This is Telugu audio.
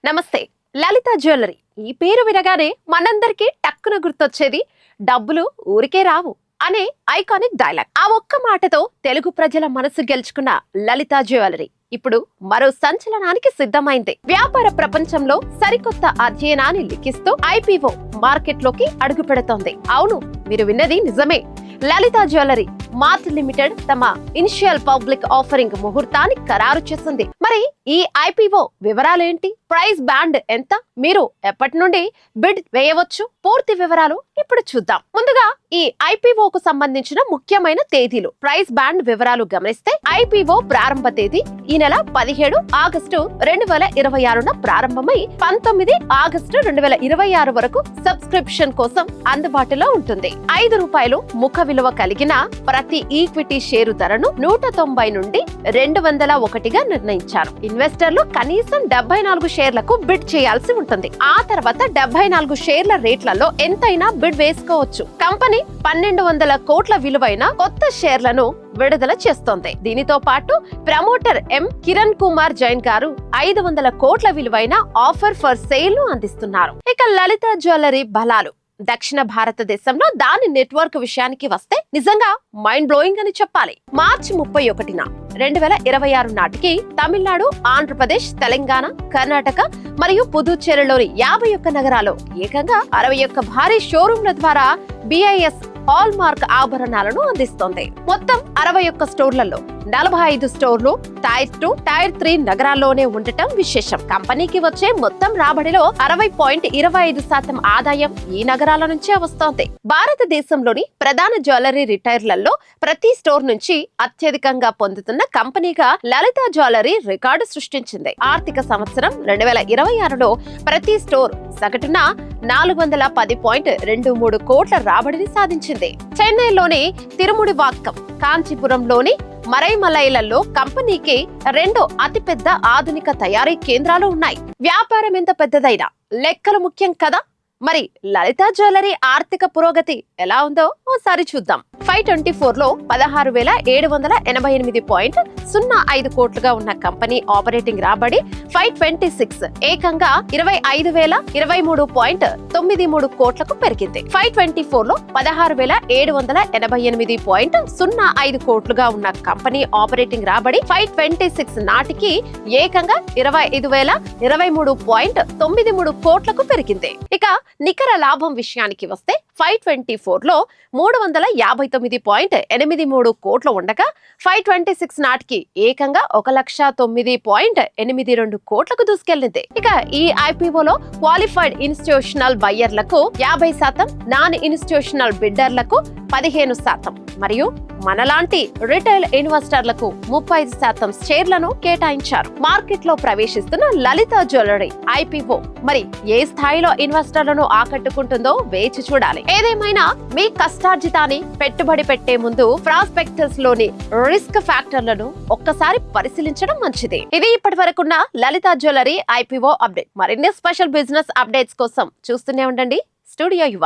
నమస్తే. లలిత జ్యువెలరీ ఈ పేరు వినగానే మనందరికీ టక్కున గుర్తొచ్చేది డబ్బులు ఊరికే రావు అనే ఐకానిక్ డైలాగ్. ఆ ఒక్క మాటతో తెలుగు ప్రజల మనసు గెలుచుకున్న లలిత జ్యువెలరీ ఇప్పుడు మరో సంచలనానికి సిద్ధమైంది. వ్యాపార ప్రపంచంలో సరికొత్త అధ్యయనాన్ని లిఖిస్తూ ఐపీఓ మార్కెట్ లోకి అడుగు పెడుతోంది. అవును, మీరు విన్నది నిజమే. లలిత జ్యువెలరీ మార్ట్ లిమిటెడ్ తమ ఇనిషియల్ పబ్లిక్ ఆఫరింగ్ ముహూర్తాన్ని ఖరారు చేసింది. మరి ఈ ఐపీఓ వివరాలేంటి? ప్రైస్ బ్యాండ్ ఎంత? మీరు ఎప్పటి నుండి బిడ్ వేయవచ్చు? పూర్తి వివరాలు ఇప్పుడు చూద్దాం. ముందుగా ఈ ఐపీఓ కు సంబంధించిన ముఖ్యమైన తేదీలు, ప్రైస్ బ్యాండ్ వివరాలు గమనిస్తే ఐపీఓ ప్రారంభ తేదీ ఈ నెల 17 ఆగస్టు 2026న ప్రారంభమై 19 ఆగస్టు 2026 వరకు సబ్స్క్రిప్షన్ కోసం అందుబాటులో ఉంటుంది. ₹5 ముఖ విలువ కలిగిన ప్రతి ఈక్విటీ షేరు ధరను 190 నుండి 201గా నిర్ణయించారు. ఇన్వెస్టర్లు కనీసం 74 షేర్లకు బిడ్ చేయాల్సి ఉంటుంది. ఆ తర్వాత 74 షేర్ల రేట్లలో ఎంతైనా బిడ్ వేసుకోవచ్చు. కంపెనీ 1200 కోట్ల విలువైన కొత్త షేర్లను విడుదల చేస్తోంది. దీనితో పాటు ప్రమోటర్ కిరణ్ కుమార్ జైన్ గారు 500 కోట్ల విలువైన ఆఫర్ ఫర్ సేల్ ను అందిస్తున్నారు. ఇక లలిత జ్యువెలరీ బలాలు. దక్షిణ భారతదేశంలో దాని నెట్వర్క్ విషయానికి వస్తే నిజంగా మైండ్ బ్లోయింగ్ అని చెప్పాలి. మార్చి 31న 2026 నాటికి తమిళనాడు, ఆంధ్రప్రదేశ్, తెలంగాణ, కర్ణాటక మరియు పుదుచ్చేరిలోని 51 నగరాల్లో ఏకంగా 61 భారీ షోరూంల ద్వారా BIS హాల్ మార్క్ ఆభరణాలను అందిస్తోంది. మొత్తం 61 స్టోర్లలో 45 స్టోర్లు టైర్ 2, టైర్ 3 నగరాల్లోనే ఉండటం విశేషం. కంపెనీకి వచ్చే మొత్తం రాబడిలో 60.25% ఆదాయం ఈ నగరాల నుంచే వస్తోంది. భారతదేశంలోని ప్రధాన జ్యువెలరీ రిటైలర్లలో ప్రతి స్టోర్ నుంచి అత్యధికంగా పొందుతున్న కంపెనీగా లలిత జ్యువెలరీ రికార్డు సృష్టించింది. ఆర్థిక సంవత్సరం 2026లో ప్రతి స్టోర్ సగటున 410.23 కోట్ల రాబడిని సాధించింది. చెన్నైలోని తిరుముడివాక్కం, కాంచీపురంలోని మరైమలైలలో కంపెనీకి 2 అతిపెద్ద ఆధునిక తయారీ కేంద్రాలు ఉన్నాయి. వ్యాపారం ఎంత పెద్దదైనా లెక్కలు ముఖ్యం కదా. మరి లలిత జ్యువెలరీ ఆర్థిక పురోగతి ఎలా ఉందో ఓసారి చూద్దాం. 524లో 16,788.05 కోట్లుగా ఉన్న కంపెనీ ఆపరేటింగ్ రాబడి 526 ఏకంగా 25,023.93 కోట్లకు పెరిగింది. 524లో 16,788.05 కోట్లుగా ఉన్న కంపెనీ ఆపరేటింగ్ రాబడి 526 నాటికి ఏకంగా 25,023.93 కోట్లకు పెరిగింది. ఇక నికర లాభం విషయానికి వస్తే 524లో 359.83 కోట్లు ఉండగా 526 నాటికి ఏకంగా 1,09.82 కోట్లకు దూసుకెళ్లింది. ఇక ఈ ఐపీఓలో క్వాలిఫైడ్ ఇన్స్టిట్యూషనల్ బయ్యర్లకు 50%, నాన్ ఇన్స్టిట్యూషనల్ బిడ్డర్లకు 15% మరియు మనలాంటి రిటైల్ ఇన్వెస్టర్లకు 35% షేర్లను కేటాయించారు. మార్కెట్ లో ప్రవేశిస్తున్న లలిత జ్యువెలరీ ఐపీఓ మరి ఏ స్థాయిలో ఇన్వెస్టర్లను ఆకట్టుకుంటుందో వేచి చూడాలి. ఏదేమైనా మీ కష్టార్జితాన్ని పెట్టుబడి పెట్టే ముందు ప్రాస్పెక్టస్ లోని రిస్క్ ఫ్యాక్టర్లను ఒక్కసారి పరిశీలించడం మంచిది. ఇది ఇప్పటి వరకున్న లలిత జ్యువెలరీ ఐపీఓ అప్డేట్. మరిన్ని స్పెషల్ బిజినెస్ అప్డేట్స్ కోసం చూస్తూనే ఉండండి స్టూడియో యువ.